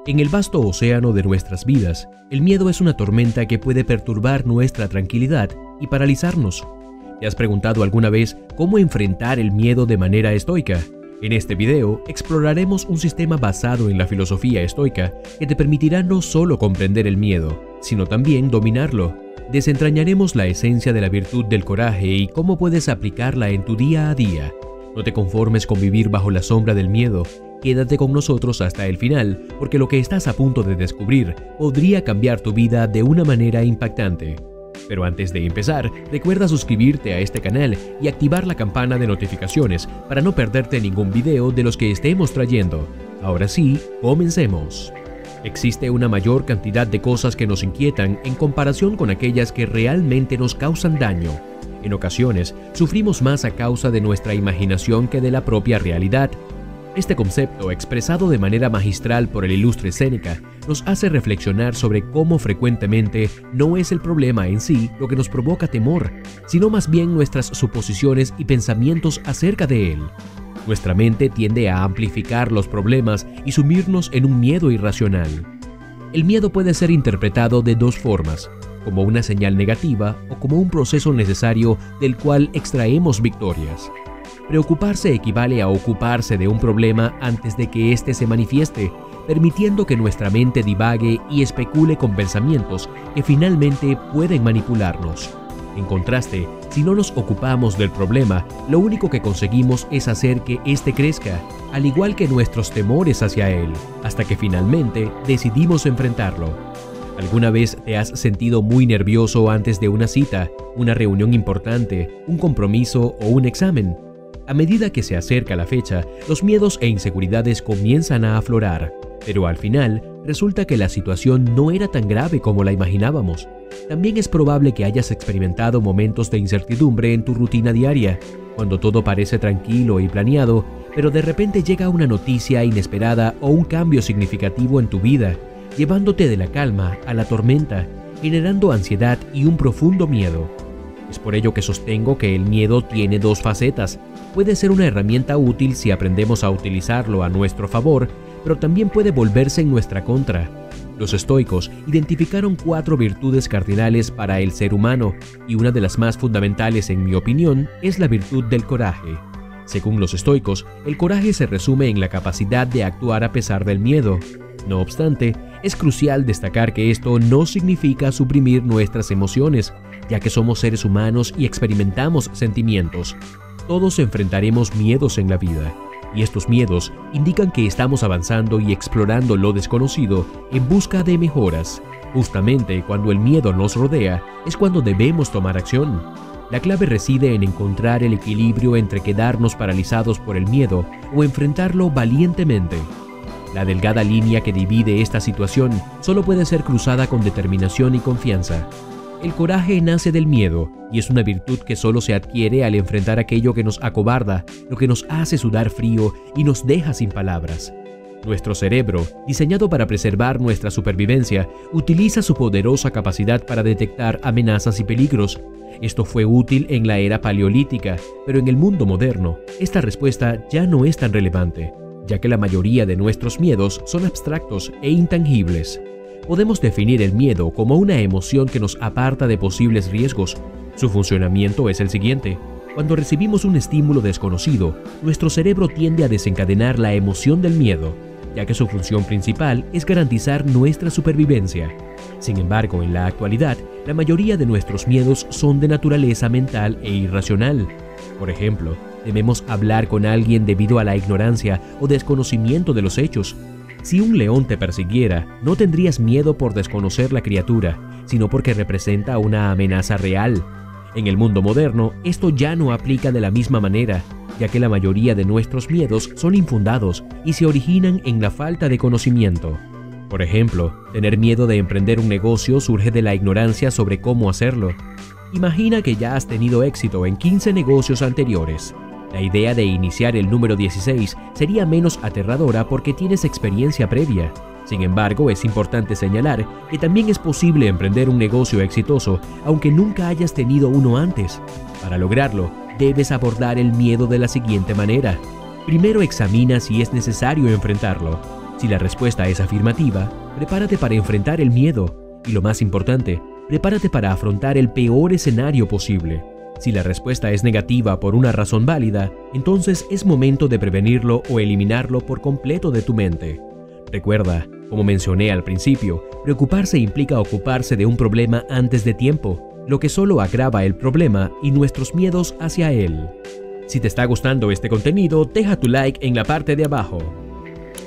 En el vasto océano de nuestras vidas, el miedo es una tormenta que puede perturbar nuestra tranquilidad y paralizarnos. ¿Te has preguntado alguna vez cómo enfrentar el miedo de manera estoica? En este video exploraremos un sistema basado en la filosofía estoica que te permitirá no solo comprender el miedo, sino también dominarlo. Desentrañaremos la esencia de la virtud del coraje y cómo puedes aplicarla en tu día a día. No te conformes con vivir bajo la sombra del miedo. Quédate con nosotros hasta el final, porque lo que estás a punto de descubrir podría cambiar tu vida de una manera impactante. Pero antes de empezar, recuerda suscribirte a este canal y activar la campana de notificaciones para no perderte ningún video de los que estemos trayendo. Ahora sí, comencemos. Existe una mayor cantidad de cosas que nos inquietan en comparación con aquellas que realmente nos causan daño. En ocasiones, sufrimos más a causa de nuestra imaginación que de la propia realidad. Este concepto, expresado de manera magistral por el ilustre Séneca, nos hace reflexionar sobre cómo frecuentemente no es el problema en sí lo que nos provoca temor, sino más bien nuestras suposiciones y pensamientos acerca de él. Nuestra mente tiende a amplificar los problemas y sumirnos en un miedo irracional. El miedo puede ser interpretado de dos formas, como una señal negativa o como un proceso necesario del cual extraemos victorias. Preocuparse equivale a ocuparse de un problema antes de que éste se manifieste, permitiendo que nuestra mente divague y especule con pensamientos que finalmente pueden manipularnos. En contraste, si no nos ocupamos del problema, lo único que conseguimos es hacer que éste crezca, al igual que nuestros temores hacia él, hasta que finalmente decidimos enfrentarlo. ¿Alguna vez te has sentido muy nervioso antes de una cita, una reunión importante, un compromiso o un examen? A medida que se acerca la fecha, los miedos e inseguridades comienzan a aflorar, pero al final resulta que la situación no era tan grave como la imaginábamos. También es probable que hayas experimentado momentos de incertidumbre en tu rutina diaria, cuando todo parece tranquilo y planeado, pero de repente llega una noticia inesperada o un cambio significativo en tu vida, llevándote de la calma a la tormenta, generando ansiedad y un profundo miedo. Es por ello que sostengo que el miedo tiene dos facetas. Puede ser una herramienta útil si aprendemos a utilizarlo a nuestro favor, pero también puede volverse en nuestra contra. Los estoicos identificaron 4 virtudes cardinales para el ser humano, y una de las más fundamentales, en mi opinión, es la virtud del coraje. Según los estoicos, el coraje se resume en la capacidad de actuar a pesar del miedo. No obstante, es crucial destacar que esto no significa suprimir nuestras emociones, ya que somos seres humanos y experimentamos sentimientos. Todos enfrentaremos miedos en la vida, y estos miedos indican que estamos avanzando y explorando lo desconocido en busca de mejoras. Justamente cuando el miedo nos rodea, es cuando debemos tomar acción. La clave reside en encontrar el equilibrio entre quedarnos paralizados por el miedo o enfrentarlo valientemente. La delgada línea que divide esta situación solo puede ser cruzada con determinación y confianza. El coraje nace del miedo y es una virtud que solo se adquiere al enfrentar aquello que nos acobarda, lo que nos hace sudar frío y nos deja sin palabras. Nuestro cerebro, diseñado para preservar nuestra supervivencia, utiliza su poderosa capacidad para detectar amenazas y peligros. Esto fue útil en la era paleolítica, pero en el mundo moderno, esta respuesta ya no es tan relevante, ya que la mayoría de nuestros miedos son abstractos e intangibles. Podemos definir el miedo como una emoción que nos aparta de posibles riesgos. Su funcionamiento es el siguiente. Cuando recibimos un estímulo desconocido, nuestro cerebro tiende a desencadenar la emoción del miedo, ya que su función principal es garantizar nuestra supervivencia. Sin embargo, en la actualidad, la mayoría de nuestros miedos son de naturaleza mental e irracional. Por ejemplo, tememos hablar con alguien debido a la ignorancia o desconocimiento de los hechos. Si un león te persiguiera, no tendrías miedo por desconocer la criatura, sino porque representa una amenaza real. En el mundo moderno, esto ya no aplica de la misma manera, ya que la mayoría de nuestros miedos son infundados y se originan en la falta de conocimiento. Por ejemplo, tener miedo de emprender un negocio surge de la ignorancia sobre cómo hacerlo. Imagina que ya has tenido éxito en 15 negocios anteriores. La idea de iniciar el número 16 sería menos aterradora porque tienes experiencia previa. Sin embargo, es importante señalar que también es posible emprender un negocio exitoso aunque nunca hayas tenido uno antes. Para lograrlo, debes abordar el miedo de la siguiente manera. Primero examina si es necesario enfrentarlo. Si la respuesta es afirmativa, prepárate para enfrentar el miedo y, lo más importante, prepárate para afrontar el peor escenario posible. Si la respuesta es negativa por una razón válida, entonces es momento de prevenirlo o eliminarlo por completo de tu mente. Recuerda, como mencioné al principio, preocuparse implica ocuparse de un problema antes de tiempo, lo que solo agrava el problema y nuestros miedos hacia él. Si te está gustando este contenido, deja tu like en la parte de abajo.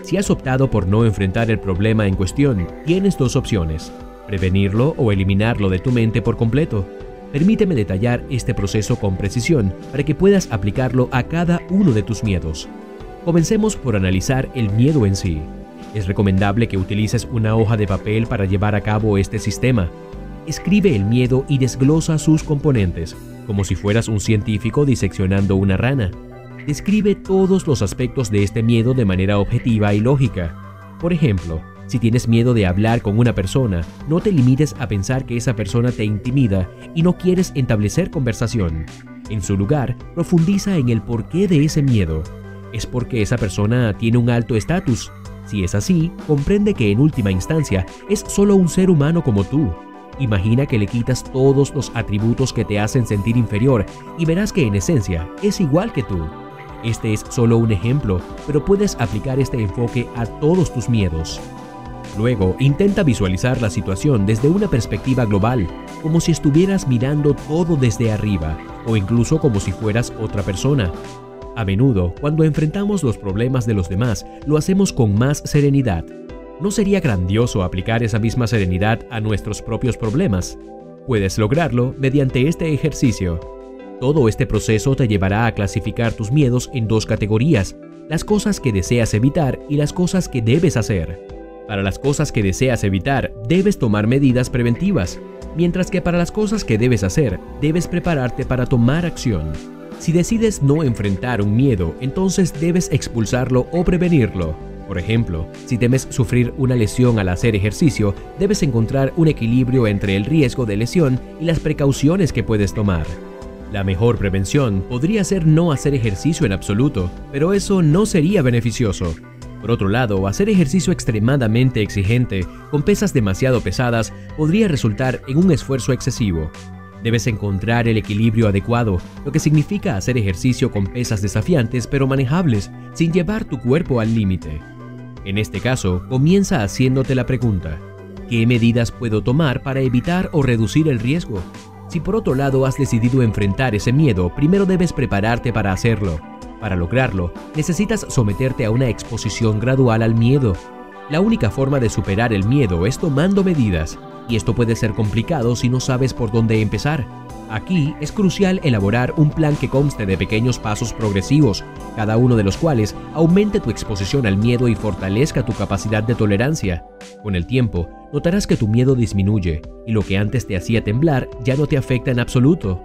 Si has optado por no enfrentar el problema en cuestión, tienes dos opciones: prevenirlo o eliminarlo de tu mente por completo. Permíteme detallar este proceso con precisión para que puedas aplicarlo a cada uno de tus miedos. Comencemos por analizar el miedo en sí. Es recomendable que utilices una hoja de papel para llevar a cabo este sistema. Escribe el miedo y desglosa sus componentes, como si fueras un científico diseccionando una rana. Describe todos los aspectos de este miedo de manera objetiva y lógica. Por ejemplo, si tienes miedo de hablar con una persona, no te limites a pensar que esa persona te intimida y no quieres establecer conversación. En su lugar, profundiza en el porqué de ese miedo. ¿Es porque esa persona tiene un alto estatus? Si es así, comprende que en última instancia es solo un ser humano como tú. Imagina que le quitas todos los atributos que te hacen sentir inferior y verás que en esencia es igual que tú. Este es solo un ejemplo, pero puedes aplicar este enfoque a todos tus miedos. Luego, intenta visualizar la situación desde una perspectiva global, como si estuvieras mirando todo desde arriba, o incluso como si fueras otra persona. A menudo, cuando enfrentamos los problemas de los demás, lo hacemos con más serenidad. ¿No sería grandioso aplicar esa misma serenidad a nuestros propios problemas? Puedes lograrlo mediante este ejercicio. Todo este proceso te llevará a clasificar tus miedos en dos categorías: las cosas que deseas evitar y las cosas que debes hacer. Para las cosas que deseas evitar, debes tomar medidas preventivas, mientras que para las cosas que debes hacer, debes prepararte para tomar acción. Si decides no enfrentar un miedo, entonces debes expulsarlo o prevenirlo. Por ejemplo, si temes sufrir una lesión al hacer ejercicio, debes encontrar un equilibrio entre el riesgo de lesión y las precauciones que puedes tomar. La mejor prevención podría ser no hacer ejercicio en absoluto, pero eso no sería beneficioso. Por otro lado, hacer ejercicio extremadamente exigente, con pesas demasiado pesadas, podría resultar en un esfuerzo excesivo. Debes encontrar el equilibrio adecuado, lo que significa hacer ejercicio con pesas desafiantes pero manejables, sin llevar tu cuerpo al límite. En este caso, comienza haciéndote la pregunta: ¿qué medidas puedo tomar para evitar o reducir el riesgo? Si por otro lado has decidido enfrentar ese miedo, primero debes prepararte para hacerlo. Para lograrlo, necesitas someterte a una exposición gradual al miedo. La única forma de superar el miedo es tomando medidas, y esto puede ser complicado si no sabes por dónde empezar. Aquí es crucial elaborar un plan que conste de pequeños pasos progresivos, cada uno de los cuales aumente tu exposición al miedo y fortalezca tu capacidad de tolerancia. Con el tiempo, notarás que tu miedo disminuye, y lo que antes te hacía temblar ya no te afecta en absoluto.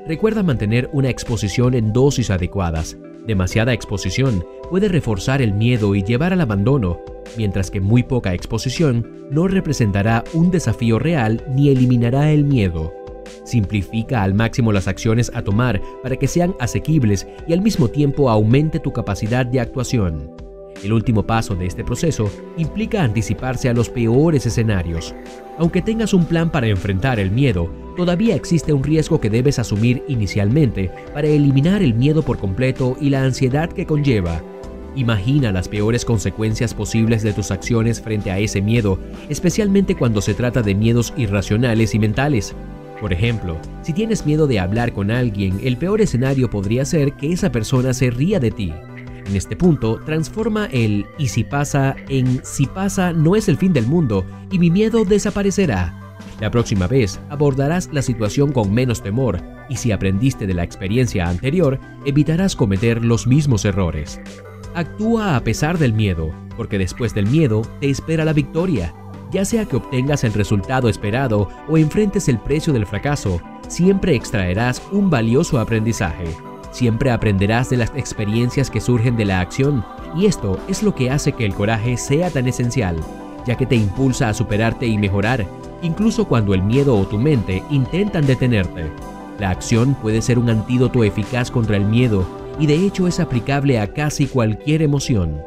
Recuerda mantener una exposición en dosis adecuadas. Demasiada exposición puede reforzar el miedo y llevar al abandono, mientras que muy poca exposición no representará un desafío real ni eliminará el miedo. Simplifica al máximo las acciones a tomar para que sean asequibles y al mismo tiempo aumente tu capacidad de actuación. El último paso de este proceso implica anticiparse a los peores escenarios. Aunque tengas un plan para enfrentar el miedo, todavía existe un riesgo que debes asumir inicialmente para eliminar el miedo por completo y la ansiedad que conlleva. Imagina las peores consecuencias posibles de tus acciones frente a ese miedo, especialmente cuando se trata de miedos irracionales y mentales. Por ejemplo, si tienes miedo de hablar con alguien, el peor escenario podría ser que esa persona se ría de ti. En este punto, transforma el "y si pasa" en "si pasa no es el fin del mundo y mi miedo desaparecerá". La próxima vez abordarás la situación con menos temor y si aprendiste de la experiencia anterior, evitarás cometer los mismos errores. Actúa a pesar del miedo, porque después del miedo te espera la victoria. Ya sea que obtengas el resultado esperado o enfrentes el precio del fracaso, siempre extraerás un valioso aprendizaje. Siempre aprenderás de las experiencias que surgen de la acción, y esto es lo que hace que el coraje sea tan esencial, ya que te impulsa a superarte y mejorar, incluso cuando el miedo o tu mente intentan detenerte. La acción puede ser un antídoto eficaz contra el miedo, y de hecho es aplicable a casi cualquier emoción.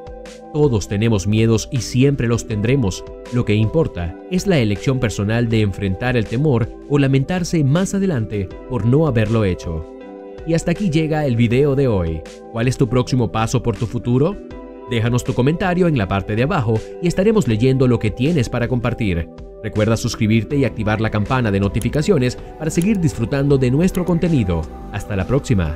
Todos tenemos miedos y siempre los tendremos. Lo que importa es la elección personal de enfrentar el temor o lamentarse más adelante por no haberlo hecho. Y hasta aquí llega el video de hoy. ¿Cuál es tu próximo paso por tu futuro? Déjanos tu comentario en la parte de abajo y estaremos leyendo lo que tienes para compartir. Recuerda suscribirte y activar la campana de notificaciones para seguir disfrutando de nuestro contenido. Hasta la próxima.